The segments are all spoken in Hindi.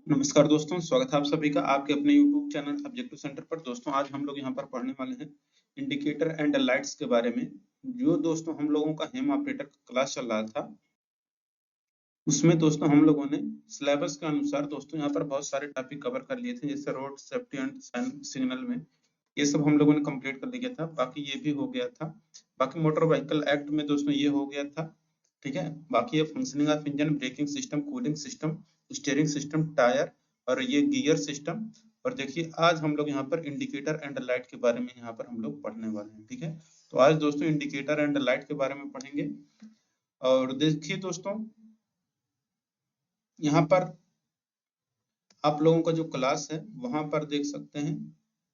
नमस्कार दोस्तों, स्वागत है आप सभी का आपके अपने YouTube चैनल ऑब्जेक्टिव सेंटर पर। दोस्तों आज हम लोग यहाँ पर पढ़ने वाले हैं इंडिकेटर एंड लाइट्स के बारे में। जो दोस्तों हम लोगों का हेम ऑपरेटर क्लास चल रहा था, उसमें दोस्तों हम लोगों ने सिलेबस के अनुसार दोस्तों यहाँ पर बहुत सारे टॉपिक कवर कर लिए थे, जैसे रोड सेफ्टी एंड सिग्नल में ये सब हम लोगों ने कंप्लीट कर लिया था। बाकी ये भी हो गया था। बाकी मोटर व्हीकल एक्ट में दोस्तों ये हो गया था, ठीक है। बाकी ये functioning of engine, braking system, cooling system, steering system, tyre और ये गियर सिस्टम। और देखिए आज हम लोग यहाँ पर इंडिकेटर एंड लाइट के बारे में यहाँ पर हम लोग पढ़ने वाले हैं, ठीक है। तो आज दोस्तों इंडिकेटर एंड लाइट के बारे में पढ़ेंगे। और देखिए दोस्तों, यहाँ पर आप लोगों का जो क्लास है वहां पर देख सकते हैं।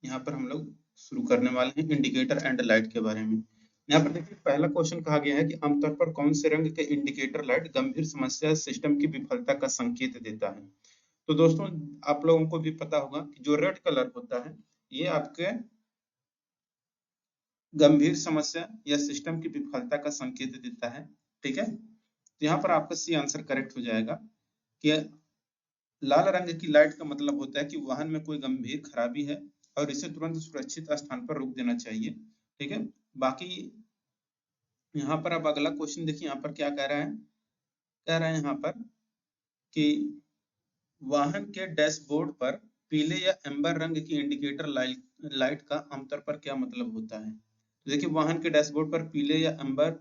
यहाँ पर हम लोग शुरू करने वाले हैं इंडिकेटर एंड लाइट के बारे में। यहाँ पर देखिए पहला क्वेश्चन कहा गया है कि आमतौर पर कौन से रंग के इंडिकेटर लाइट गंभीर समस्या सिस्टम की विफलता का संकेत देता है। तो दोस्तों आप लोगों को भी पता होगा कि जो रेड कलर होता है ये आपके गंभीर समस्या या सिस्टम की विफलता का संकेत देता है, ठीक है। तो यहाँ पर आपका सी आंसर करेक्ट हो जाएगा कि लाल रंग की लाइट का मतलब होता है कि वाहन में कोई गंभीर खराबी है और इसे तुरंत सुरक्षित स्थान पर रोक देना चाहिए, ठीक है। बाकी यहाँ पर अब अगला क्वेश्चन देखिए, यहाँ पर क्या कह रहा है। कह रहा है यहाँ पर कि वाहन के डैशबोर्ड पर पीले या एम्बर रंग की इंडिकेटर लाइट का आमतौर पर क्या मतलब होता है। तो देखिए वाहन के डैशबोर्ड पर पीले या एम्बर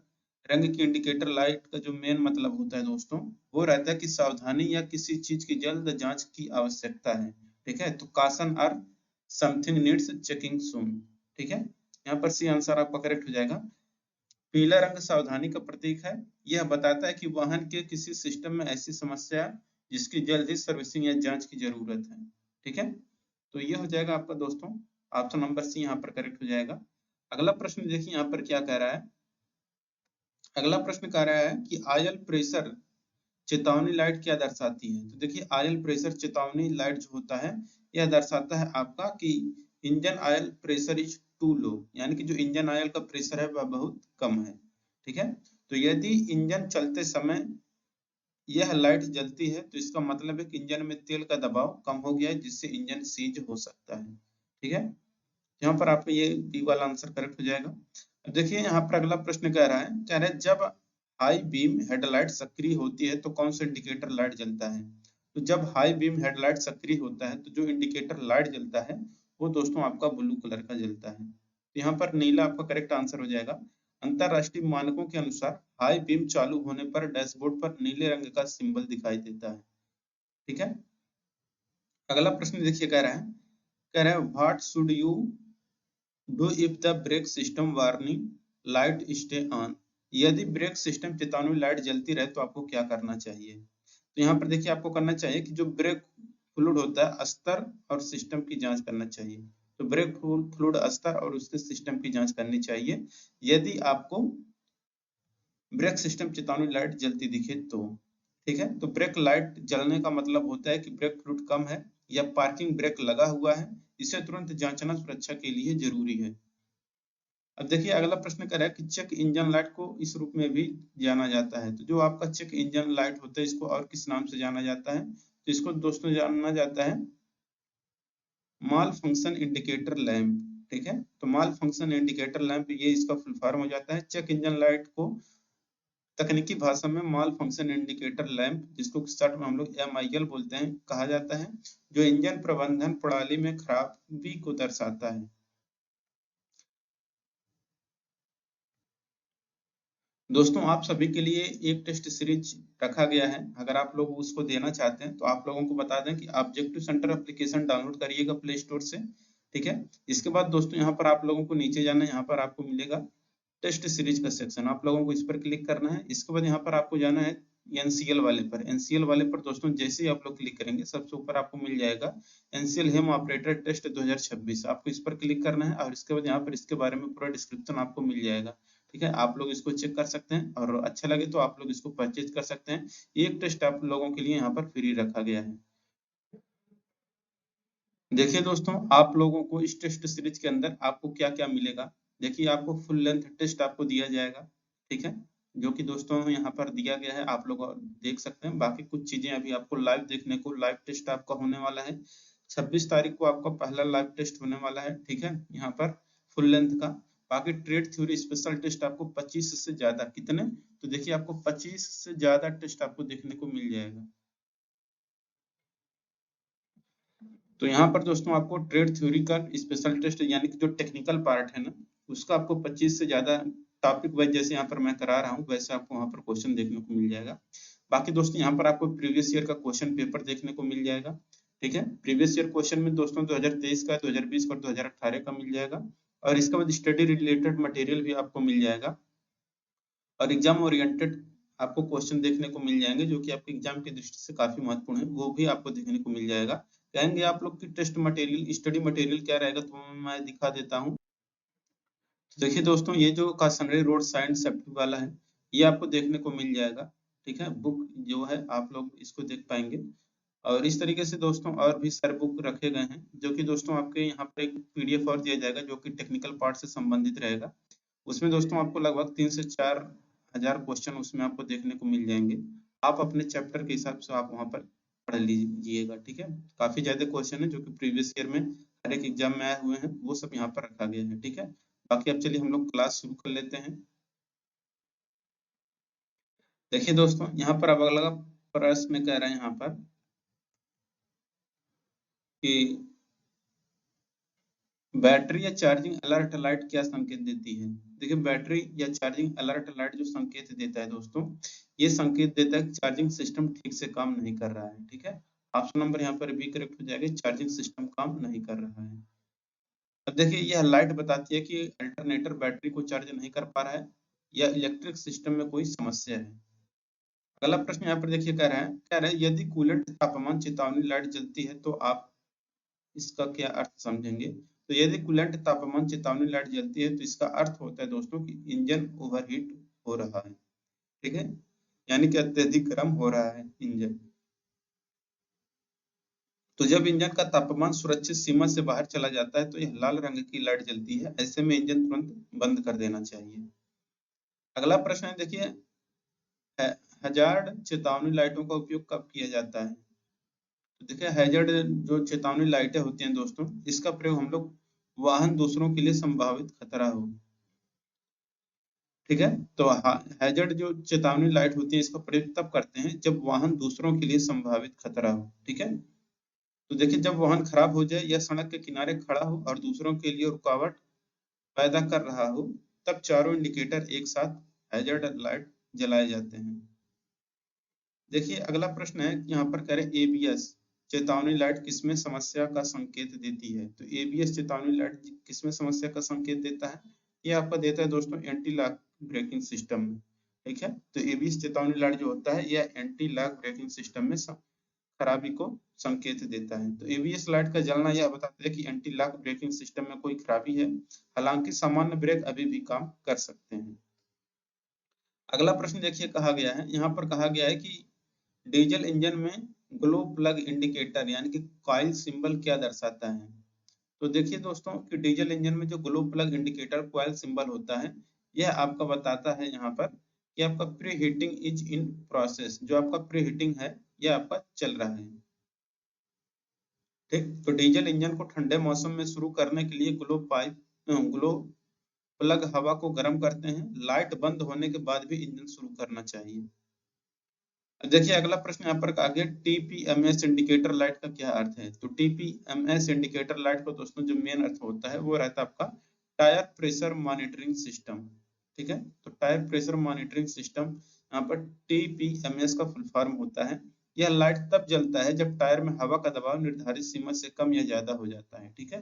रंग की इंडिकेटर लाइट का जो मेन मतलब होता है दोस्तों, वो रहता है कि सावधानी या किसी चीज की जल्द जांच की आवश्यकता है, ठीक है। तो काशन और समथिंग नीड्स चेकिंग सून, ठीक है। यहाँ पर सी आंसर आपका करेक्ट हो जाएगा। पीला रंग सावधानी का प्रतीक है। यह बताता है कि वाहन के किसी सिस्टम में ऐसी समस्या है जिसकी जल्द ही सर्विसिंग या जांच की जरूरत है, ठीक है। तो ये हो जाएगा आपका दोस्तों ऑप्शन नंबर सी यहाँ पर करेक्ट हो जाएगा। अगला प्रश्न देखिए यहाँ पर क्या कह रहा है। अगला प्रश्न कह रहा है कि आयल प्रेशर चेतावनी लाइट क्या दर्शाती है। तो देखिए आयल प्रेशर चेतावनी लाइट जो होता है यह दर्शाता है आपका कि engine oil pressure is too low, यानी कि जो इंजन ऑयल का प्रेशर है वह बहुत कम है, ठीक है। तो यदि इंजन चलते समय यह लाइट जलती है तो इसका मतलब है कि इंजन में तेल का दबाव कम हो गया है, जिससे इंजन सीज हो सकता है, ठीक है। यहाँ पर आपका ये डी वाला आंसर करेक्ट हो जाएगा। अब देखिए यहाँ पर अगला प्रश्न कह रहा है जब हाई बीम हेडलाइट सक्रिय होती है तो कौन सा इंडिकेटर लाइट जलता है। तो जब हाई बीम हेडलाइट सक्रिय होता है तो जो इंडिकेटर लाइट जलता है वो दोस्तों आपका ब्लू कलर का जलता है। तो यहाँ पर नीला आपका करेक्ट आंसर हो जाएगा। अंतरराष्ट्रीय मानकों के अनुसार हाई बीम चालू होने पर डैशबोर्ड पर नीले रंग का सिंबल दिखाई देता है, ठीक है। अगला प्रश्न देखिए कह रहा है what should you do if the brake system warning light stay on. यदि ब्रेक सिस्टम चेतावनी लाइट जलती रहे तो आपको क्या करना चाहिए। तो यहाँ पर देखिए आपको करना चाहिए कि जो ब्रेक फ्लूइड होता है स्तर और सिस्टम की जांच करना चाहिए। तो ब्रेक फ्लूइड स्तर और उसके सिस्टम की जांच करनी चाहिए यदि आपको ब्रेक सिस्टम चेतावनी लाइट जलती दिखे तो, ठीक है। तो ब्रेक लाइट जलने का मतलब होता है कि ब्रेक फ्लूइड कम है या पार्किंग ब्रेक लगा हुआ है। इसे तुरंत जांचना सुरक्षा के लिए जरूरी है। अब देखिए अगला प्रश्न कर रहा है कि चेक इंजन लाइट को इस रूप में भी जाना जाता है। तो जो आपका चेक इंजन लाइट होता है इसको और किस नाम से जाना जाता है। तो इसको दोस्तों जाना जाता है माल फंक्शन इंडिकेटर लैंप, ठीक है। तो माल फंक्शन इंडिकेटर लैंप ये इसका फुल फॉर्म हो जाता है। चेक इंजन लाइट को तकनीकी भाषा में माल फंक्शन इंडिकेटर लैंप, जिसको शॉर्ट में हम लोग MIL बोलते हैं, कहा जाता है, जो इंजन प्रबंधन प्रणाली में खराबी को दर्शाता है। दोस्तों आप सभी के लिए एक टेस्ट सीरीज रखा गया है। अगर आप लोग उसको देना चाहते हैं तो आप लोगों को बता दें कि ऑब्जेक्टिव सेंटर एप्लीकेशन डाउनलोड करिएगा प्ले स्टोर से, ठीक है। इसके बाद दोस्तों यहाँ पर आप लोगों को नीचे जाना है, यहाँ पर आपको मिलेगा टेस्ट सीरीज का सेक्शन, आप लोगों को इस पर क्लिक करना है। इसके बाद यहाँ पर आपको जाना है NCL वाले पर। NCL वाले पर दोस्तों जैसे ही आप लोग क्लिक करेंगे सबसे ऊपर आपको मिल जाएगा NCL हेम ऑपरेटर टेस्ट 2026। आपको इस पर क्लिक करना है और इसके बाद यहाँ पर इसके बारे में पूरा डिस्क्रिप्शन आपको मिल जाएगा, ठीक है। आप लोग इसको चेक कर सकते हैं और अच्छा लगे तो आप लोग इसको परचेज कर सकते हैं। एक टेस्ट आप लोगों के लिए यहाँ पर फ्री रखा गया है। देखिए दोस्तों आप लोगों को इस टेस्ट सीरीज के अंदर आपको क्या क्या मिलेगा। देखिए आपको फुल लेंथ टेस्ट आपको दिया जाएगा, ठीक है। जो कि दोस्तों यहाँ पर दिया गया है, आप लोग देख सकते हैं। बाकी कुछ चीजें अभी आपको लाइव देखने को, लाइव टेस्ट आपका होने वाला है 26 तारीख को, आपका पहला लाइव टेस्ट होने वाला है, ठीक है, यहाँ पर फुल लेंथ का। बाकी ट्रेड थ्योरी स्पेशल टेस्ट आपको 25 से ज्यादा, कितने, तो देखिए आपको 25 से ज्यादा टेस्ट आपको देखने को मिल जाएगा। तो यहाँ पर दोस्तों आपको ट्रेड थ्योरी का स्पेशल टेस्ट यानी कि जो टेक्निकल पार्ट है ना, उसका आपको 25 से ज्यादा टॉपिक वाइज जैसे यहाँ पर मैं करा रहा हूँ वैसे आपको वहाँ पर क्वेश्चन देखने को मिल जाएगा। बाकी दोस्तों यहाँ पर आपको प्रीवियस ईयर का क्वेश्चन पेपर देखने को मिल जाएगा, ठीक है। प्रीवियस ईयर क्वेश्चन में दोस्तों 2023 का, 2020 का और 2018 का मिल जाएगा। और इसके बाद स्टडी रिलेटेड मटेरियल भी आपको मिल जाएगा और एग्जाम ओरिएंटेड आपको क्वेश्चन देखने को मिल जाएंगे जो कि आपके एग्जाम की दृष्टि से काफी महत्वपूर्ण है, वो भी आपको देखने को मिल जाएगा। कहेंगे आप लोग की टेस्ट मटेरियल, स्टडी मटेरियल क्या रहेगा, तो मैं दिखा देता हूँ। तो देखिए दोस्तों, ये जो कासनरी रोड साइंस सेफ्टी वाला है, ये आपको देखने को मिल जाएगा, ठीक है। बुक जो है आप लोग इसको देख पाएंगे। और इस तरीके से दोस्तों और भी सारे बुक रखे गए हैं जो कि दोस्तों आपके यहाँ पर एक पीडीएफ और दिया जाएगा जो कि टेक्निकल पार्ट से संबंधित रहेगा। उसमें दोस्तों आपको लगभग 3 से 4 हजार क्वेश्चन उसमें आपको देखने को मिल जाएंगे। आप अपने चैप्टर के हिसाब से आप वहाँ पर पढ़ लीजिएगा, ठीक है। काफी ज्यादा क्वेश्चन है जो कि प्रीवियस ईयर में हर एक एग्जाम में आए हुए हैं, वो सब यहाँ पर रखा गया है, ठीक है। बाकी अब चलिए हम लोग क्लास शुरू कर लेते हैं। देखिए दोस्तों, यहाँ पर अब अगला प्रश्न कह रहे हैं यहाँ पर कि बैटरी या चार्जिंग अलर्ट लाइट क्या संकेत देती है। देखिए बैटरी या चार्जिंग अलर्ट लाइट जो संकेत देता है दोस्तों, ये संकेत देता है कि चार्जिंग सिस्टम ठीक से काम नहीं कर रहा है, ठीक है। ऑप्शन नंबर यहाँ पर बी करेक्ट हो जाएगा, चार्जिंग सिस्टम काम नहीं कर रहा है। अब देखिए यह लाइट बताती है कि अल्टरनेटर बैटरी को चार्ज नहीं कर पा रहा है या इलेक्ट्रिक सिस्टम में कोई समस्या है। अगला प्रश्न यहाँ पर देखिए कह रहा है यदि कूलेंट तापमान चेतावनी लाइट जलती है तो आप इसका क्या अर्थ समझेंगे। तो यदि कूलेंट तापमान चेतावनी लाइट जलती है तो इसका अर्थ होता है दोस्तों कि इंजन ओवरहीट हो रहा है, ठीक है, यानी कि अत्यधिक गर्म हो रहा है इंजन। तो जब इंजन का तापमान सुरक्षित सीमा से बाहर चला जाता है तो यह लाल रंग की लाइट जलती है, ऐसे में इंजन तुरंत बंद कर देना चाहिए। अगला प्रश्न है देखिए, हैजार्ड चेतावनी लाइटों का उपयोग कब किया जाता है। तो देखिए हैजार्ड जो चेतावनी लाइटें होती हैं दोस्तों, इसका प्रयोग हम लोग वाहन दूसरों के लिए संभावित खतरा हो, ठीक है। तो हैजार्ड जो चेतावनी लाइट होती है इसका प्रयोग तब करते हैं जब वाहन दूसरों के लिए संभावित खतरा हो, ठीक है। तो देखिए जब वाहन खराब हो जाए या सड़क के किनारे खड़ा हो और दूसरों के लिए रुकावट पैदा कर रहा हो, तब चारों इंडिकेटर एक साथ हैजार्ड लाइट जलाए जाते हैं। देखिए अगला प्रश्न है, यहाँ पर कह रहे एबीएस चेतावनी लाइट किसमें समस्या का संकेत देती है। तो एबीएस चेतावनी लाइट किसमें समस्या का संकेत देता है, ये आपका देता है दोस्तों एंटी लॉक ब्रेकिंग सिस्टम में, ठीक है। तो एबीएस चेतावनी लाइट जो होता है यह एंटी लॉक ब्रेकिंग सिस्टम में खराबी को संकेत देता है। तो एबीएस लाइट का जलना यह बताता है कि एंटी लॉक ब्रेकिंग सिस्टम में कोई खराबी है, हालांकि सामान्य ब्रेक अभी भी काम कर सकते हैं। अगला प्रश्न देखिए कहा गया है, यहाँ पर कहा गया है कि डीजल इंजन में ग्लो प्लग इंडिकेटर यानी कि कॉइल सिंबल क्या दर्शाता है। तो देखिए दोस्तों कि डीजल इंजन में जो glow plug indicator coil symbol होता है, यह आपका बताता है यहाँ पर कि आपका pre heating is in process, जो आपका प्री हीटिंग है यह आपका चल रहा है, ठीक। तो डीजल इंजन को ठंडे मौसम में शुरू करने के लिए ग्लो प्लग हवा को गर्म करते हैं, लाइट बंद होने के बाद भी इंजन शुरू करना चाहिए। देखिए अगला प्रश्न यहाँ पर आगे टीपीएमएस इंडिकेटर लाइट का क्या अर्थ है। तो टीपीएमएस इंडिकेटर लाइट का दोस्तों जो मेन अर्थ होता है वो रहता है आपका टायर प्रेशर मॉनिटरिंग सिस्टम, ठीक है। तो टायर प्रेशर मॉनिटरिंग सिस्टम यहाँ पर टीपीएमएस का फुल फॉर्म होता है। यह लाइट तब जलता है जब टायर में हवा का दबाव निर्धारित सीमा से कम या ज्यादा हो जाता है, ठीक है।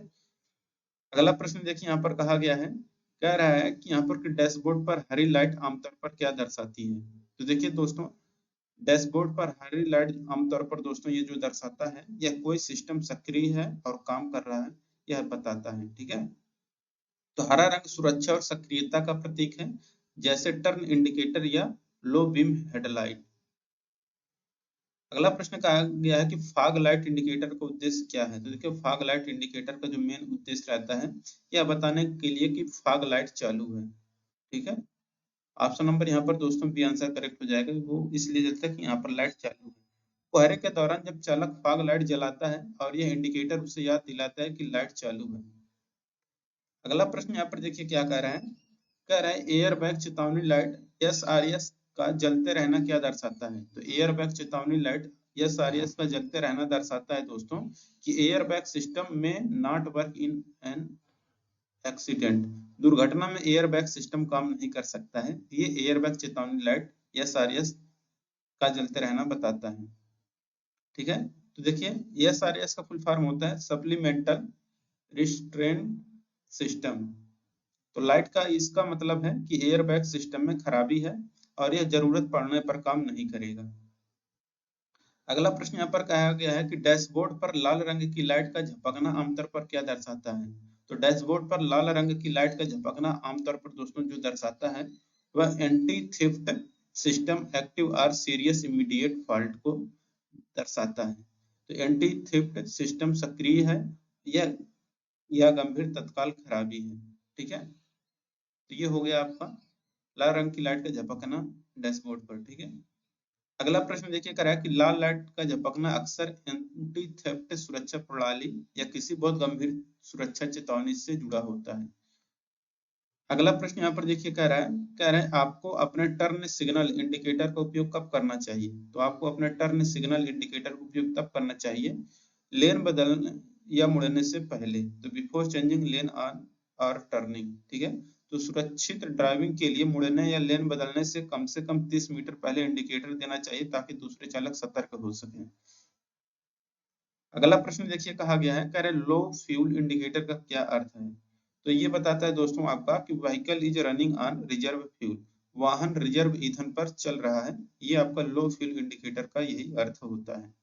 अगला प्रश्न देखिए यहाँ पर कहा गया है, कह रहा है कि यहाँ पर डैशबोर्ड पर हरी लाइट आमतौर पर क्या दर्शाती है। तो देखिए दोस्तों डैशबोर्ड पर हरी लाइट आमतौर पर दोस्तों ये जो दर्शाता है यह कोई सिस्टम सक्रिय है और काम कर रहा है, यह बताता है, ठीक है। तो हरा रंग सुरक्षा और सक्रियता का प्रतीक है, जैसे टर्न इंडिकेटर या लो बीम हेडलाइट। अगला प्रश्न कहा गया है कि फॉग लाइट इंडिकेटर का उद्देश्य क्या है। तो देखिए फॉग लाइट इंडिकेटर का जो मेन उद्देश्य रहता है यह बताने के लिए कि फॉग लाइट चालू है, ठीक है। ऑप्शन नंबर यहाँ पर दोस्तों बी आंसर करेक्ट हो जाएगा। वो इसलिए जलता है कि यहाँ पर लाइट चालू है। कोहरे के दौरान जब चालक फॉग लाइट जलाता है और यह इंडिकेटर उसे याद दिलाता है कि लाइट चालू है। अगला प्रश्न यहाँ पर देखिए क्या कह रहा है। कह रहा है एयर बैग चेतावनी लाइट SRS का जलते रहना क्या दर्शाता है। तो एयर बैग चेतावनी लाइट SRS का जलते रहना दर्शाता है दोस्तों कि एयर बैग सिस्टम में not work in an accident. दुर्घटना में एयर बैग सिस्टम काम नहीं कर सकता है। ये एयर बैग चेतावनी लाइट SRS का जलते रहना बताता है। ठीक है, तो देखिए SRS का फुल फॉर्म होता है सप्लीमेंटल रिस्ट्रेन सिस्टम। तो लाइट का इसका मतलब है कि एयर बैग सिस्टम में खराबी है और यह जरूरत पड़ने पर काम नहीं करेगा। अगला प्रश्न यहाँ पर कहा गया है कि डैशबोर्ड पर लाल रंग की लाइट का झपकना आमतौर पर क्या दर्शाता है। तो डैशबोर्ड पर लाल रंग की लाइट का झपकना आमतौर पर दोस्तों जो दर्शाता है वह एंटी थेफ्ट सिस्टम एक्टिव और सीरियस इमीडिएट फॉल्ट को दर्शाता है। तो एंटी थेफ्ट सिस्टम सक्रिय है या गंभीर तत्काल खराबी है। ठीक है, तो ये हो गया आपका लाल रंग की लाइट का झपकना डैशबोर्ड पर। ठीक है, अगला प्रश्न देखिए कर रहा है कि लाल लाइट का झपकना अक्सर एंटी थेफ्ट सुरक्षा प्रणाली या किसी बहुत गंभीर सुरक्षा चेतावनी से जुड़ा होता है। अगला प्रश्न यहाँ पर देखिए कह रहा है आपको अपने टर्न सिग्नल इंडिकेटर का उपयोग कब करना चाहिए। तो आपको अपने टर्न सिग्नल इंडिकेटर का उपयोग तब करना चाहिए लेन बदलने या मुड़ने से पहले। तो बिफोर चेंजिंग लेन ऑन और टर्निंग। ठीक है, तो सुरक्षित ड्राइविंग के लिए मुड़ने या लेन बदलने से कम 30 मीटर पहले इंडिकेटर देना चाहिए ताकि दूसरे चालक सतर्क हो सके। अगला प्रश्न देखिए कहा गया है, कह रहे लो फ्यूल इंडिकेटर का क्या अर्थ है। तो ये बताता है दोस्तों आपका कि vehicle is running on reserve fuel, वाहन रिजर्व ईंधन पर चल रहा है। ये आपका लो फ्यूल इंडिकेटर का यही अर्थ होता है।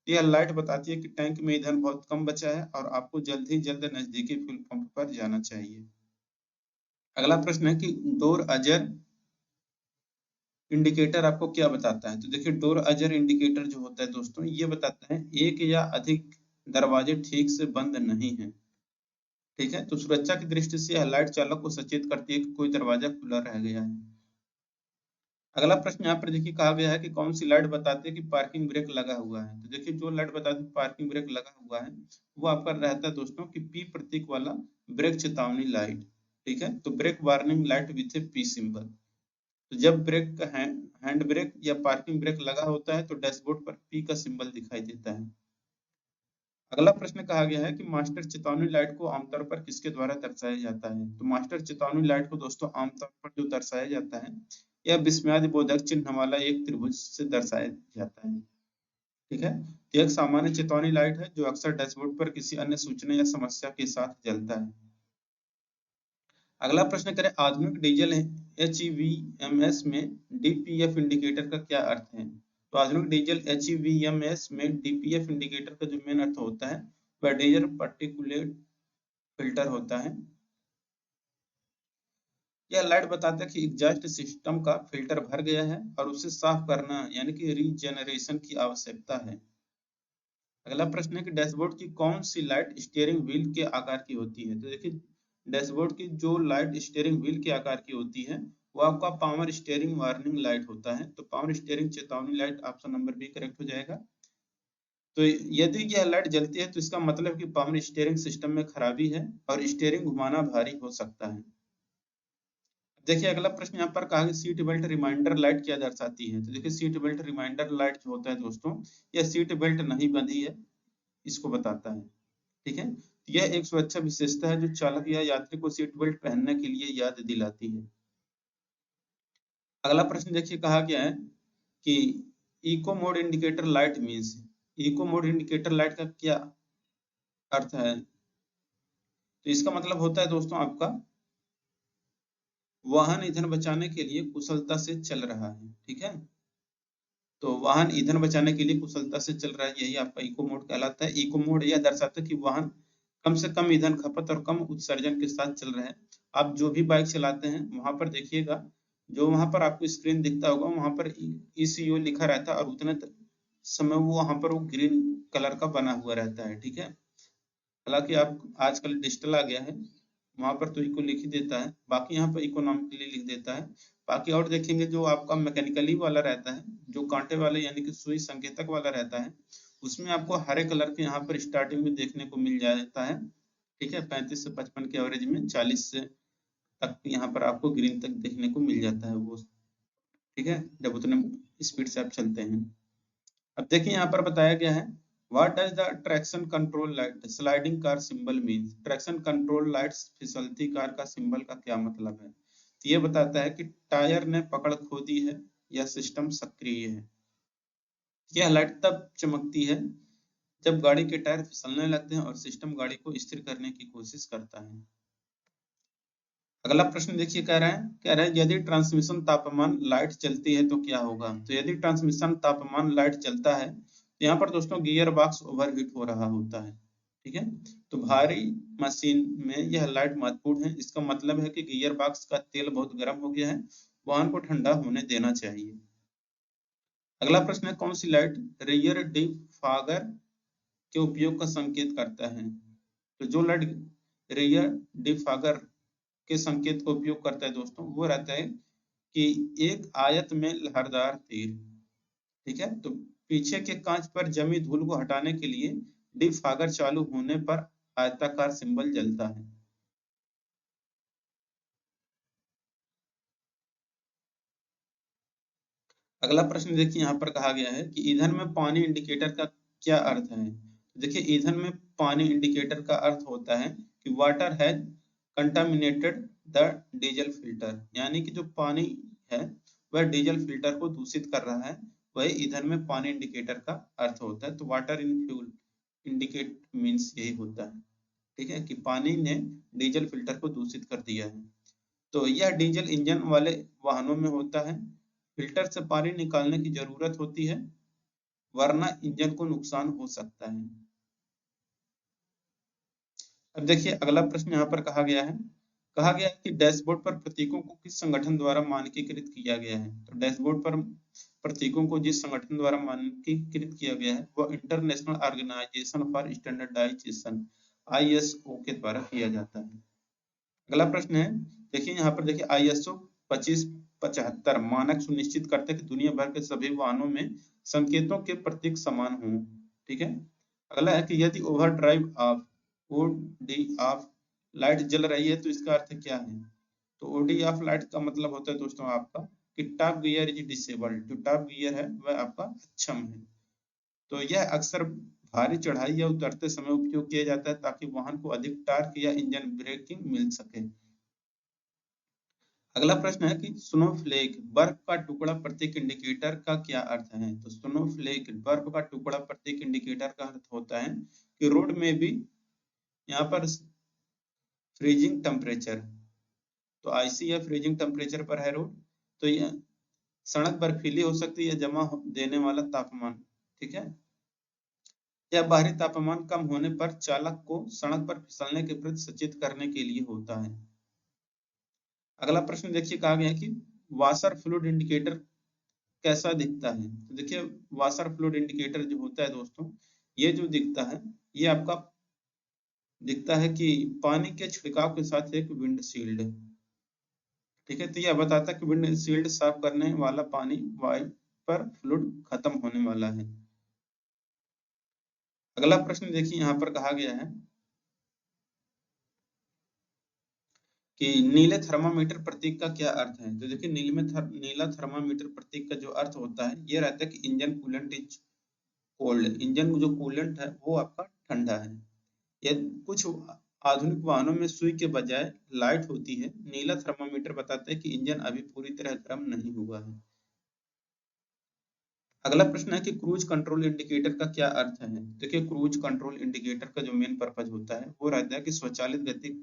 यह लाइट बताती है कि टैंक में ईंधन बहुत कम बचा है और आपको जल्द ही जल्द नजदीकी फ्यूल पंप पर जाना चाहिए। अगला प्रश्न है कि डोर अजर इंडिकेटर आपको क्या बताता है। तो देखिए डोर अजर इंडिकेटर जो होता है दोस्तों ये बताता है एक या अधिक दरवाजे ठीक से बंद नहीं है। ठीक है, तो सुरक्षा की दृष्टि से यह लाइट चालक को सचेत करती है कि कोई दरवाजा खुला रह गया है। अगला प्रश्न यहाँ पर देखिए कहा गया है कि कौन सी लाइट बताती है कि पार्किंग ब्रेक लगा हुआ है। तो देखिए जो लाइट बताती है पार्किंग ब्रेक लगा हुआ है वो आपका रहता है दोस्तों कि P प्रतीक वाला ब्रेक चेतावनी लाइट। ठीक है, तो brake warning light with a P symbol. तो जब ब्रेक हैंड ब्रेक या पार्किंग ब्रेक लगा होता है तो डैशबोर्ड पर P का सिंबल दिखाई देता है। अगला प्रश्न कहा गया है कि मास्टर चेतावनी लाइट को आमतौर पर किसके द्वारा दर्शाया जाता है। तो मास्टर चेतावनी लाइट को दोस्तों आमतौर पर जो दर्शाया जाता है यह विस्मयादि बोधक चिन्ह वाला एक त्रिभुज से दर्शाया जाता है। ठीक है, तो एक सामान्य चेतावनी लाइट है जो अक्सर डैशबोर्ड पर किसी अन्य सूचना या समस्या के साथ जलता है। अगला प्रश्न करें आधुनिक डीजल HEVMS में DPF इंडिकेटर का क्या अर्थ है। तो आधुनिक डीजल HEVMS में DPF इंडिकेटर का जो मेन अर्थ होता है वह डीजल पार्टिकुलेट फिल्टर होता है। यह लाइट बताता है कि एग्जॉस्ट सिस्टम का फिल्टर भर गया है और उसे साफ करना यानी कि रीजनरेशन की आवश्यकता है। अगला प्रश्न है कि डैशबोर्ड की कौन सी लाइट स्टीयरिंग व्हील के आकार की होती है। तो देखिए डैशबोर्ड की जो लाइट स्टीयरिंग व्हील के आकार की होती है वो आपका पावर स्टीयरिंग वार्निंग लाइट होता है। तो पावर स्टीयरिंग चेतावनी light option number B correct हो जाएगा। तो यदि यह लाइट जलती है तो इसका मतलब कि पावर स्टीयरिंग सिस्टम में खराबी है और स्टीयरिंग घुमाना भारी हो सकता है। देखिए अगला प्रश्न यहाँ पर कहा सीट बेल्ट रिमाइंडर लाइट क्या दर्शाती है। तो देखिए सीट बेल्ट रिमाइंडर लाइट जो होता है दोस्तों यह सीट बेल्ट नहीं बंधी है इसको बताता है। ठीक है, यह एक सुरक्षा विशेषता है जो चालक या यात्री को सीट बेल्ट पहनने के लिए याद दिलाती है। अगला प्रश्न देखिए कहा गया है कि eco mode indicator light means, eco mode indicator light का क्या अर्थ है। तो इसका मतलब होता है दोस्तों आपका वाहन ईंधन बचाने के लिए कुशलता से चल रहा है। ठीक है, तो वाहन ईंधन बचाने के लिए कुशलता से चल रहा है यही आपका इको मोड कहलाता है। इको मोड यह दर्शाता है कि वाहन कम से कम ईंधन खपत और कम उत्सर्जन के साथ चल रहे हैं। आप जो भी बाइक चलाते हैं वहां पर देखिएगा जो वहां पर आपको स्क्रीन दिखता होगा वहां पर ECU लिखा रहता है और उतने समय वो वहां पर वो ग्रीन कलर का बना हुआ रहता है। ठीक है, हालांकि आप आजकल डिजिटल आ गया है वहां पर तो इको लिख ही देता है, बाकी यहाँ पर इकोनॉमिकली लिख देता है। बाकी और देखेंगे जो आपका मैकेनिकली वाला रहता है, जो कांटे वाले यानी कि सुई संकेतक वाला रहता है, उसमें आपको हरे कलर के यहाँ पर स्टार्टिंग में देखने को मिल जाता है। ठीक है, 35 से 55 के एवरेज में 40 से तक यहाँ पर आपको ग्रीन तक देखने को मिल जाता है वो। ठीक है, जब उतने स्पीड से आप चलते हैं। अब देखिए यहाँ पर बताया गया है, what does the traction control light sliding car symbol means. Traction control lights फिसलती कार का सिंबल का क्या मतलब है। तो ये बताता है कि टायर ने पकड़ खो दी है या सिस्टम सक्रिय है। यह लाइट तब चमकती है जब गाड़ी के टायर फिसलने लगते हैं और सिस्टम गाड़ी को स्थिर करने की कोशिश करता है। अगला प्रश्न देखिए, कह रहा है यदि ट्रांसमिशन तापमान लाइट चलती है तो क्या होगा। तो यदि ट्रांसमिशन तापमान लाइट चलता है तो यहाँ पर दोस्तों गियर बॉक्स ओवरहीट हो रहा होता है। ठीक है, तो भारी मशीन में यह लाइट महत्वपूर्ण है। इसका मतलब है कि गियर बॉक्स का तेल बहुत गर्म हो गया है, वाहन को ठंडा होने देना चाहिए। अगला प्रश्न है, कौन सी लाइट रियर डिफॉगर के उपयोग का संकेत करता है। तो जो लाइट रियर डिफॉगर के संकेत का उपयोग करता है दोस्तों, वो रहता है कि एक आयत में लहरदार तीर। ठीक है, तो पीछे के कांच पर जमी धूल को हटाने के लिए डिफॉगर चालू होने पर आयताकार सिंबल जलता है। अगला प्रश्न देखिए, यहाँ पर कहा गया है कि ईंधन में पानी इंडिकेटर का क्या अर्थ है। देखिए, ईंधन में पानी इंडिकेटर का अर्थ होता है कि water has contaminated the diesel filter, यानी कि जो पानी है वह डीजल फिल्टर को दूषित कर रहा है, वही ईंधन में पानी इंडिकेटर का अर्थ होता है। तो water in fuel indicate means यही होता है। ठीक है, कि पानी ने डीजल फिल्टर को दूषित कर दिया है। तो यह डीजल इंजन वाले वाहनों में होता है। फिल्टर से पानी निकालने की जरूरत होती है, वरना इंजन को नुकसान हो सकता है। अब देखिए, अगला प्रश्न यहाँ पर कहा गया है कि डैशबोर्ड पर प्रतीकों को किस संगठन द्वारा मानकीकृत किया गया है। तो डैशबोर्ड पर प्रतीकों को जिस संगठन द्वारा मानकीकृत किया गया है वह International Organization for Standardization ISO के द्वारा किया जाता है। अगला प्रश्न है, देखिए यहाँ पर देखिए ISO 2575 मानक सुनिश्चित करते हैं कि दुनिया भर के सभी वाहनों में संकेतों के प्रतीक समान हों। ठीक है, अगला है कि यदि overdrive of OD of light जल रही है तो इसका अर्थ क्या है। तो OD ऑफ लाइट का मतलब होता है दोस्तों आपका कि टॉप गियर इज डिसेबल्ड। जो टॉप गियर है वह आपका अक्षम है। तो यह अक्सर भारी चढ़ाई या उतरते समय उपयोग किया जाता है ताकि वाहन को अधिक टार्क या इंजन ब्रेकिंग मिल सके। अगला प्रश्न है कि स्नोफ्लेक बर्फ का टुकड़ा प्रतीक इंडिकेटर का क्या अर्थ है। तो स्नोफ्लेक बर्फ का टुकड़ा प्रतीक इंडिकेटर का अर्थ होता है कि रोड में भी यहाँ पर फ्रीजिंग टेम्परेचर, तो आईसी या फ्रीजिंग टेम्परेचर पर है रोड, तो यह सड़क बर्फीली हो सकती है, जमा देने वाला तापमान। ठीक है, यह बाहरी तापमान कम होने पर चालक को सड़क पर फिसलने के प्रति सचेत करने के लिए होता है। अगला प्रश्न देखिए, कहा गया है कि वाशर फ्लूइड इंडिकेटर कैसा दिखता है। तो देखिए, वाशर फ्लूइड इंडिकेटर जो होता है दोस्तों, ये जो दिखता है ये आपका दिखता है कि पानी के छिड़काव के साथ एक विंडशील्ड। ठीक है, तो यह बताता है कि विंडशील्ड साफ करने वाला पानी वाइपर फ्लूइड खत्म होने वाला है। अगला प्रश्न देखिए, यहाँ पर कहा गया है कि नीले थर्मामीटर प्रतीक का क्या अर्थ है। तो देखिए, नीला थर्मामीटर प्रतीक का जो अर्थ होता है ये रहता है कि engine coolant is cold. Engine जो कूलेंट है वो आपका ठंडा है। ये कुछ आधुनिक वाहनों में सुई के बजाय लाइट होती है। नीला थर्मामीटर बताता है कि इंजन अभी पूरी तरह गर्म नहीं हुआ है। अगला प्रश्न है कि क्रूज कंट्रोल इंडिकेटर का क्या अर्थ है। देखिए, क्रूज कंट्रोल इंडिकेटर का जो मेन पर्पज होता है वो रहता है कि स्वचालित गति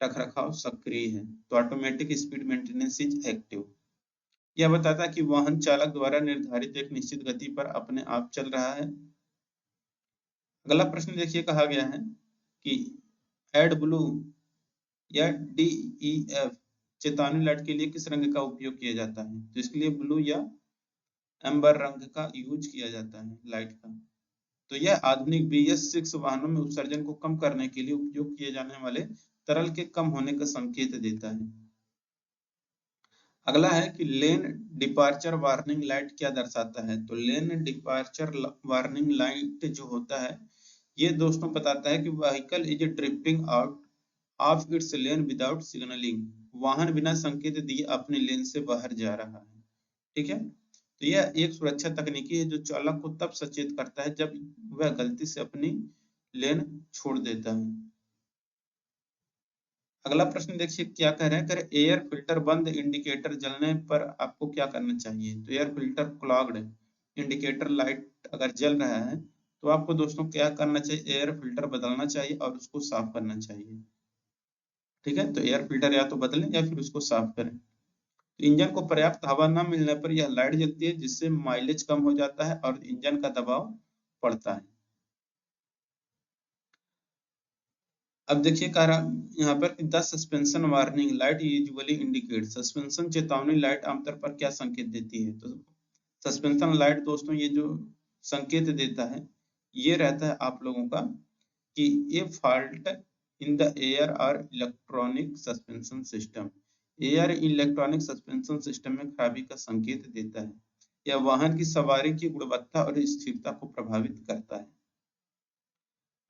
रखरखाव सक्रिय है, तो automatic speed maintenance is active. यह बताता है कि वाहन चालक द्वारा निर्धारित एक निश्चित गति पर अपने आप चल रहा है। अगला प्रश्न देखिए, कहा गया है कि एड ब्लू या DEF चेतावनी लाइट के लिए किस रंग का उपयोग किया जाता है। तो इसके लिए ब्लू या एम्बर रंग का यूज किया जाता है लाइट का। तो यह आधुनिक BS6 वाहनों में उत्सर्जन को कम करने के लिए उपयोग किए जाने वाले तरल के कम होने का संकेत देता है। अगला है कि लेन डिपार्चर वार्निंग लाइट क्या दर्शाता है। तो लेन डिपार्चर वार्निंग लाइट जो होता है ये दोस्तों बताता है कि vehicle is drifting out of its lane without signalling, वाहन बिना संकेत दिए अपने लेन से बाहर जा रहा है। ठीक है, तो यह एक सुरक्षा तकनीकी है जो चालक को तब सचेत करता है जब वह गलती से अपनी लेन छोड़ देता है। अगला प्रश्न देखिए क्या कह रहे हैं, अगर एयर फिल्टर बंद इंडिकेटर जलने पर आपको क्या करना चाहिए। तो air filter clogged indicator light अगर जल रहा है तो आपको दोस्तों क्या करना चाहिए, एयर फिल्टर बदलना चाहिए और उसको साफ करना चाहिए। ठीक है, तो एयर फिल्टर या तो बदलें या फिर उसको साफ करें। तो इंजन को पर्याप्त हवा न मिलने पर यह लाइट जलती है जिससे माइलेज कम हो जाता है और इंजन का दबाव बढ़ता है। अब देखिए कह रहा यहाँ पर कि the suspension warning light usually indicate, suspension चेतावनी लाइट आमतौर पर क्या संकेत देती है। तो सस्पेंशन लाइट दोस्तों ये जो संकेत देता है ये रहता है आप लोगों का कि a fault in the air और electronic suspension system, air electronic suspension system में खराबी का संकेत देता है। यह वाहन की सवारी की गुणवत्ता और स्थिरता को प्रभावित करता है।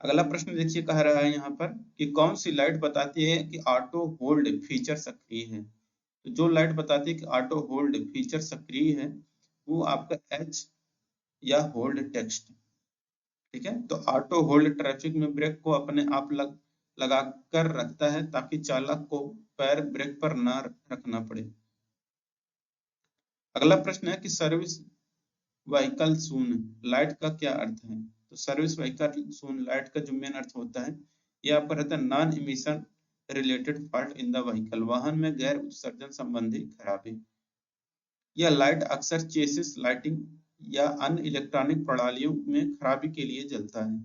अगला प्रश्न देखिए कह रहा है यहाँ पर कि कौन सी लाइट बताती है कि ऑटो होल्ड फीचर सक्रिय है। तो जो लाइट बताती है कि ऑटो होल्ड फीचर सक्रिय है वो आपका एच या होल्ड टेक्स्ट। ठीक है, तो ऑटो होल्ड ट्रैफिक में ब्रेक को अपने आप लगा कर रखता है ताकि चालक को पैर ब्रेक पर ना रखना पड़े। अगला प्रश्न है कि सर्विस व्हीकल सून लाइट का क्या अर्थ है। तो सर्विस व्हीकल सून लाइट का जो मेन अर्थ होता है ये आपका रहता है non emission related fault in the vehicle, वाहन में गैर उत्सर्जन संबंधी खराबी। यह लाइट अक्सर चेसिस लाइटिंग या अन्य इलेक्ट्रॉनिक प्रणालियों में खराबी के लिए जलता है।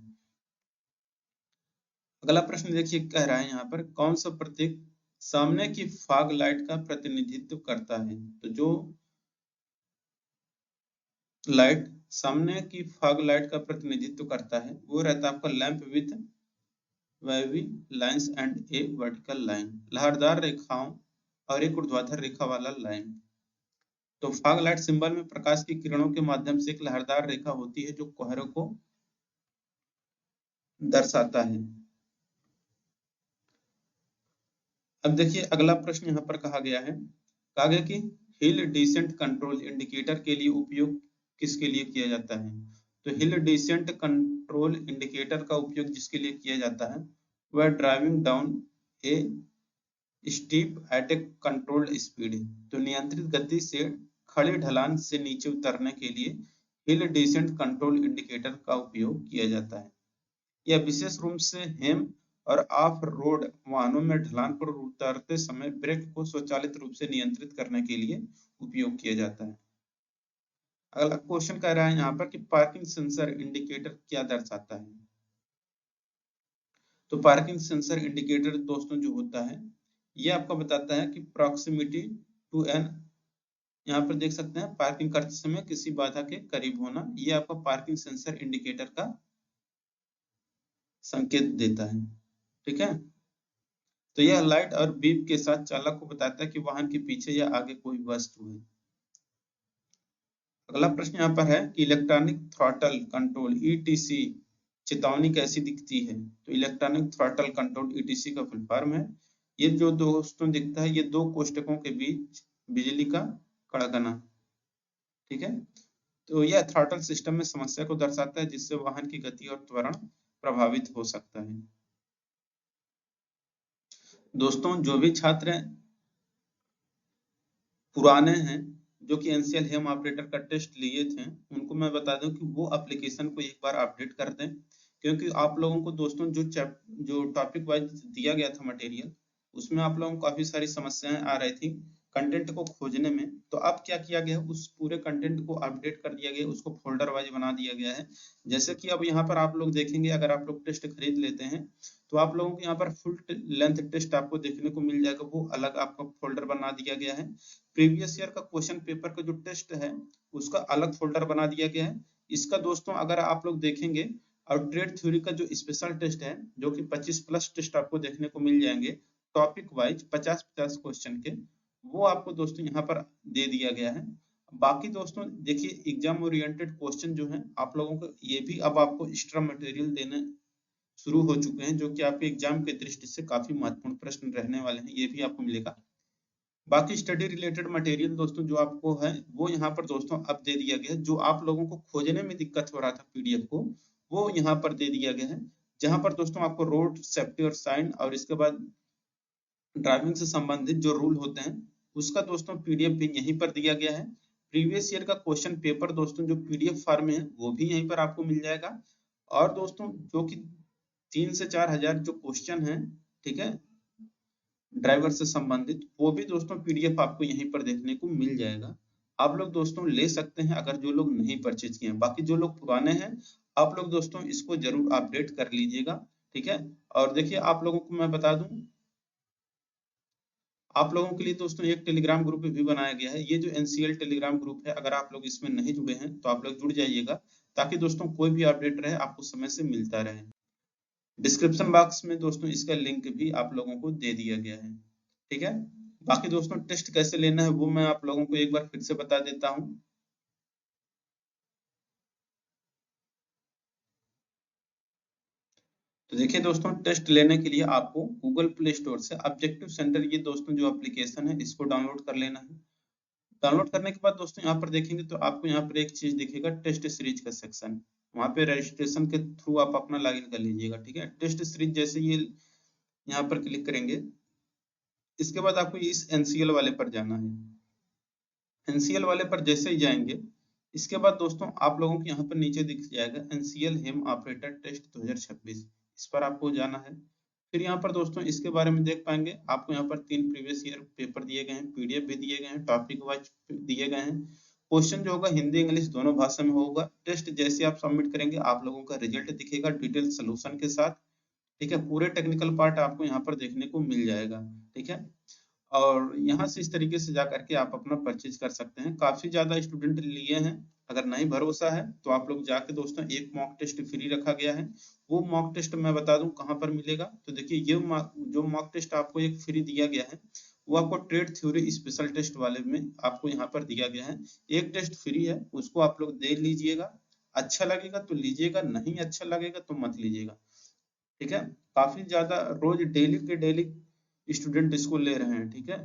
अगला प्रश्न देखिए कह रहा है यहाँ पर कौन सा प्रतीक सामने की फॉग लाइट का प्रतिनिधित्व करता है। तो जो लाइट सामने की फॉग लाइट का प्रतिनिधित्व करता है वो रहता है आपका lamp with wavy lines and A vertical line, लहरदार रेखाओं और एक ऊर्ध्वाधर रेखा वाला लाइन। तो फॉग लाइट सिंबल में प्रकाश की किरणों के माध्यम से एक लहरदार रेखा होती है जो कोहरे को दर्शाता है। अब देखिए अगला प्रश्न यहाँ पर कहा गया है, कहा गया कि हिल डिसेंट कंट्रोल इंडिकेटर के लिए उपयोग किसके लिए किया जाता है। तो हिल डिसेंट कंट्रोल इंडिकेटर का उपयोग जिसके लिए किया जाता है वह ड्राइविंग डाउन ए स्टीप एट ए कंट्रोल्ड स्पीड, तो नियंत्रित गति से खड़े ढलान से नीचे उतरने के लिए हिल डिसेंट कंट्रोल इंडिकेटर का उपयोग किया जाता है। यह विशेष रूप से हेम और ऑफ रोड वाहनों में ढलान पर उतरते समय ब्रेक को स्वचालित रूप से नियंत्रित करने के लिए उपयोग किया जाता है। अगला क्वेश्चन कह रहा है यहाँ पर कि पार्किंग सेंसर इंडिकेटर क्या दर्शाता है। तो पार्किंग सेंसर इंडिकेटर दोस्तों जो होता है ये आपको बताता है कि प्रॉक्सिमिटी टू एन, यहाँ पर देख सकते हैं पार्किंग करते समय किसी बाधा के करीब होना, ये आपका पार्किंग सेंसर इंडिकेटर का संकेत देता है। ठीक है, तो यह लाइट और बीप के साथ चालक को बताता है कि वाहन के पीछे या आगे कोई वस्तु है। अगला प्रश्न यहाँ पर है कि इलेक्ट्रॉनिक थ्रॉटल कंट्रोल ईटीसी चेतावनी कैसी दिखती है। तो इलेक्ट्रॉनिक थ्रॉटल कंट्रोल ईटीसी का फुल फॉर्म है, ये जो दोस्तों दिखता है ये दो कोष्टकों के बीच बिजली का कड़कना। ठीक है, तो यह थ्रॉटल सिस्टम में समस्या को दर्शाता है जिससे वाहन की गति और त्वरण प्रभावित हो सकता है। दोस्तों जो भी छात्र पुराने हैं जो कि एनसीएल हेम ऑपरेटर का टेस्ट लिए थे उनको मैं बता दूं कि वो एप्लीकेशन को एक बार अपडेट कर दें, क्योंकि आप लोगों को दोस्तों जो टॉपिक वाइज दिया गया था मटेरियल उसमें आप लोगों को काफी सारी समस्याएं आ रही थी कंटेंट को खोजने में। तो अब क्या किया गया है उस पूरे कंटेंट को अपडेट कर दिया गया, उसको फोल्डर वाइज बना दिया गया है। जैसे कि अब यहाँ पर आप लोग देखेंगे अगर आप लोग टेस्ट खरीद लेते हैं तो आप लोगों को यहाँ पर फुल लेंथ टेस्ट आपको देखने को मिल जाएगा, वो अलग आपका फोल्डर बना दिया गया है। प्रीवियस ईयर का क्वेश्चन पेपर का जो टेस्ट है उसका अलग फोल्डर बना दिया गया है। इसका दोस्तों अगर आप लोग देखेंगे और ट्रेड थ्योरी का जो स्पेशल टेस्ट है जो कि 25 प्लस टेस्ट आपको देखने को मिल जाएंगे टॉपिक वाइज 50-50 क्वेश्चन के, वो आपको दोस्तों यहाँ पर दे दिया गया है। बाकी दोस्तों देखिए एग्जाम ओरिएंटेड क्वेश्चन जो है आप लोगों को ये भी अब आपको एक्स्ट्रा मटेरियल देने शुरू हो चुके हैं, जो कि आपके एग्जाम के दृष्टि से काफी महत्वपूर्ण प्रश्न रहने वाले हैं, ये भी आपको मिलेगा। बाकी स्टडी रिलेटेड मटेरियल दोस्तों जो आपको है वो यहाँ पर दोस्तों अब दे दिया गया है। जो आप लोगों को खोजने में दिक्कत हो रहा था पीडीएफ को, वो यहाँ पर दे दिया गया है, जहां पर दोस्तों आपको रोड सेफ्टी और साइन और इसके बाद ड्राइविंग से संबंधित जो रूल होते हैं उसका दोस्तों पीडीएफ भी यहीं पर दिया गया है। प्रीवियस ईयर का क्वेश्चन पेपर दोस्तों जो पीडीएफ फॉर्म में है वो भी यहीं पर आपको मिल जाएगा। और दोस्तों जो कि 3 से 4 हजार जो क्वेश्चन है, ठीक है, ड्राइवर से संबंधित, वो भी दोस्तों पीडीएफ आपको यहीं पर देखने को मिल जाएगा। आप लोग दोस्तों ले सकते हैं अगर जो लोग नहीं परचेज किए हैं। बाकी जो लोग पुराने हैं आप लोग दोस्तों इसको जरूर अपडेट कर लीजिएगा, ठीक है। और देखिए आप लोगों को मैं बता दूं, आप लोगों के लिए दोस्तों एक टेलीग्राम ग्रुप भी बनाया गया है। ये जो एनसीएल टेलीग्राम ग्रुप है, अगर आप लोग इसमें नहीं जुड़े हैं तो आप लोग जुड़ जाइएगा, ताकि दोस्तों कोई भी अपडेट रहे आपको समय से मिलता रहे। डिस्क्रिप्शन बॉक्स में दोस्तों इसका लिंक भी आप लोगों को दे दिया गया है, ठीक है। बाकी दोस्तों टेस्ट कैसे लेना है वो मैं आप लोगों को एक बार फिर से बता देता हूँ। तो देखिए दोस्तों टेस्ट लेने के लिए आपको गूगल प्ले स्टोर से ऑब्जेक्टिव सेंटर, ये दोस्तों जो एप्लीकेशन है इसको डाउनलोड कर लेना है। डाउनलोड करने के बाद दोस्तों यहाँ पर देखेंगे तो आपको यहाँ पर एक चीज दिखेगा, टेस्ट सीरीज का सेक्शन। वहां पे रजिस्ट्रेशन के थ्रू आप अपना लॉगिन कर लीजिएगा, ठीक है। टेस्ट सीरीज जैसे ये यहाँ पर क्लिक करेंगे, इसके बाद आपको इस एनसीएल वाले पर जाना है। एनसीएल वाले पर जैसे ही जाएंगे, इसके बाद दोस्तों आप लोगों को यहाँ पर नीचे दिख जाएगा एनसीएल हेम ऑपरेटर टेस्ट 2026, इस पर आपको जाना है। फिर यहाँ पर दोस्तों इसके बारे में देख पाएंगे, आपको यहाँ पर 3 प्रीवियस ईयर पेपर दिए गए हैं, पीडीएफ भी दिए गए हैं, टॉपिक वाइज दिए गए हैं। क्वेश्चन जो होगा हिंदी इंग्लिश दोनों भाषा में होगा। टेस्ट जैसे आप सबमिट करेंगे आप लोगों का रिजल्ट दिखेगा डिटेल सोल्यूशन के साथ, ठीक है। पूरे टेक्निकल पार्ट आपको यहाँ पर देखने को मिल जाएगा, ठीक है। और यहाँ से इस तरीके से जा करके आप अपना परचेज कर सकते हैं। काफी ज्यादा स्टूडेंट लिए हैं, अगर नहीं भरोसा है तो आप लोग जाके दोस्तों एक मॉक टेस्ट फ्री रखा गया है। वो मॉक टेस्ट मैं बता दूं कहाँ पर मिलेगा। तो देखिए ये जो मॉक टेस्ट आपको एक फ्री दिया गया है वो आपको ट्रेड थ्योरी स्पेशल टेस्ट वाले में आपको यहाँ पर दिया गया है। एक टेस्ट फ्री है, उसको आप लोग दे लीजिएगा। अच्छा लगेगा तो लीजिएगा, नहीं अच्छा लगेगा तो मत लीजिएगा, ठीक है। काफी ज्यादा रोज डेली के डेली स्टूडेंट इसको ले रहे हैं, ठीक है।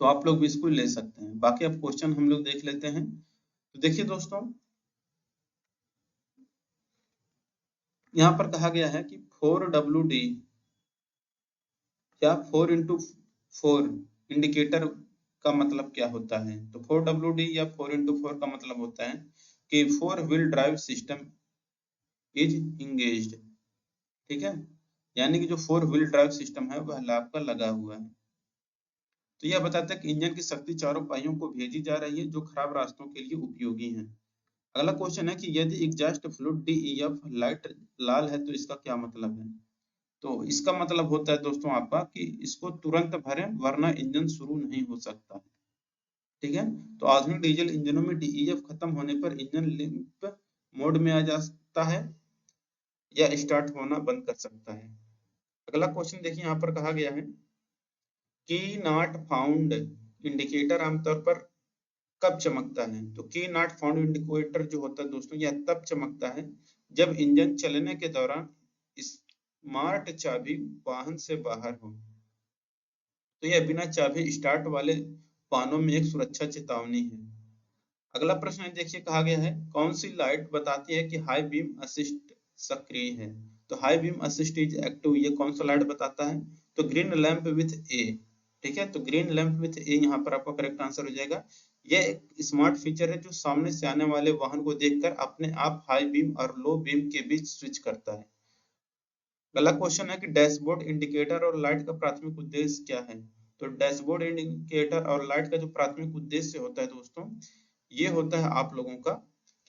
तो आप लोग भी इसको ले सकते हैं। बाकी अब क्वेश्चन हम लोग देख लेते हैं। तो देखिए दोस्तों यहाँ पर कहा गया है कि 4WD या 4x4 इंडिकेटर का मतलब क्या होता है। तो 4WD या 4x4 का मतलब होता है कि 4 wheel drive system is engaged, ठीक है। यानी कि जो 4 व्हील ड्राइव सिस्टम है वह लैब का लगा हुआ है। तो यह बताता है कि इंजन की शक्ति चारों पहियों को भेजी जा रही है जो खराब रास्तों के लिए उपयोगी है। अगला क्वेश्चन है कि यदि एग्जॉस्ट फ्लूइड डीईएफ लाइट लाल है तो इसका क्या मतलब है। तो इसका मतलब होता है दोस्तों आपका कि इसको तुरंत भरें वरना इंजन शुरू नहीं हो सकता है, ठीक है। तो आधुनिक डीजल इंजनों में डीईएफ खत्म होने पर इंजन लिम्प मोड में आ जाता है या स्टार्ट होना बंद कर सकता है। अगला क्वेश्चन देखिए यहाँ पर कहा गया है की नॉट फाउंड इंडिकेटर आमतौर पर कब चमकता है। तो की नॉट फाउंड इंडिकेटर जो होता है दोस्तों यह तब चमकता है जब इंजन चलने के दौरान स्मार्ट चाबी वाहन से बाहर हो। तो यह बिना चाबी स्टार्ट वाले वाहनों में एक सुरक्षा चेतावनी है। अगला प्रश्न देखिए कहा गया है कौन सी लाइट बताती है कि हाई बीम असिस्ट सक्रिय है। तो high beam assist is active, ये कौन सा लाइट बताता है। तो ग्रीन लैंप विथ ए, ठीक है। तो ग्रीन लैंप विथ ए यहाँ पर आपका करेक्ट आंसर हो जाएगा। यह एक स्मार्ट फीचर है जो सामने से आने वाले वाहन को देखकर अपने आप हाई बीम और लो बीम के बीच स्विच करता है। अगला क्वेश्चन है कि डैशबोर्ड इंडिकेटर और लाइट का प्राथमिक उद्देश्य क्या है। तो डैशबोर्ड इंडिकेटर और लाइट का जो प्राथमिक उद्देश्य होता है दोस्तों ये होता है आप लोगों का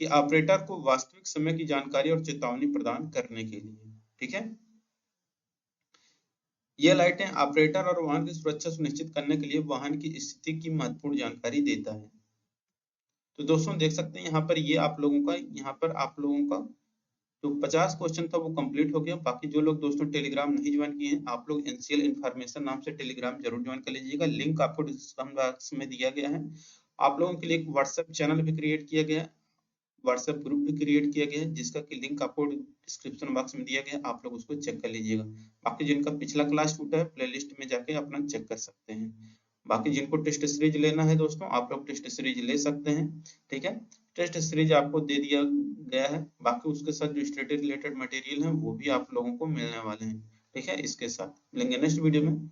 कि ऑपरेटर को वास्तविक समय की जानकारी और चेतावनी प्रदान करने के लिए, ठीक है। ये लाइटें ऑपरेटर और वाहन की सुरक्षा सुनिश्चित करने के लिए वाहन की स्थिति की महत्वपूर्ण जानकारी देता है। तो दोस्तों देख सकते हैं यहाँ पर ये आप लोगों का तो 50 क्वेश्चन था वो कंप्लीट हो गया। बाकी जो लोग दोस्तों टेलीग्राम नहीं ज्वाइन किए हैं, आप लोग एनसीएल इन्फॉर्मेशन नाम से टेलीग्राम जरूर ज्वाइन कर लीजिएगा। लिंक आपको डिस्क्रिप्शन बॉक्स में दिया गया है। आप लोगों के लिए एक व्हाट्सएप चैनल भी क्रिएट किया गया है, व्हाट्सएप ग्रुप भी क्रिएट किया गया है, जिसका कि लिंक आपको डिस्क्रिप्शन बॉक्स में दिया गया है। आप लोग उसको चेक कर लीजिएगा। बाकी जिनका पिछला क्लास छूटा है, प्लेलिस्ट में जाके अपना चेक कर सकते हैं। बाकी जिनको टेस्ट सीरीज लेना है दोस्तों, आप लोग टेस्ट सीरीज ले सकते हैं। ठीक है, टेस्ट सीरीज आपको दे दिया गया है। बाकी उसके साथ जो स्टडी रिलेटेड मटेरियल है वो भी आप लोगों को मिलने वाले हैं। ठीक है, इसके साथ मिलेंगे नेक्स्ट वीडियो में।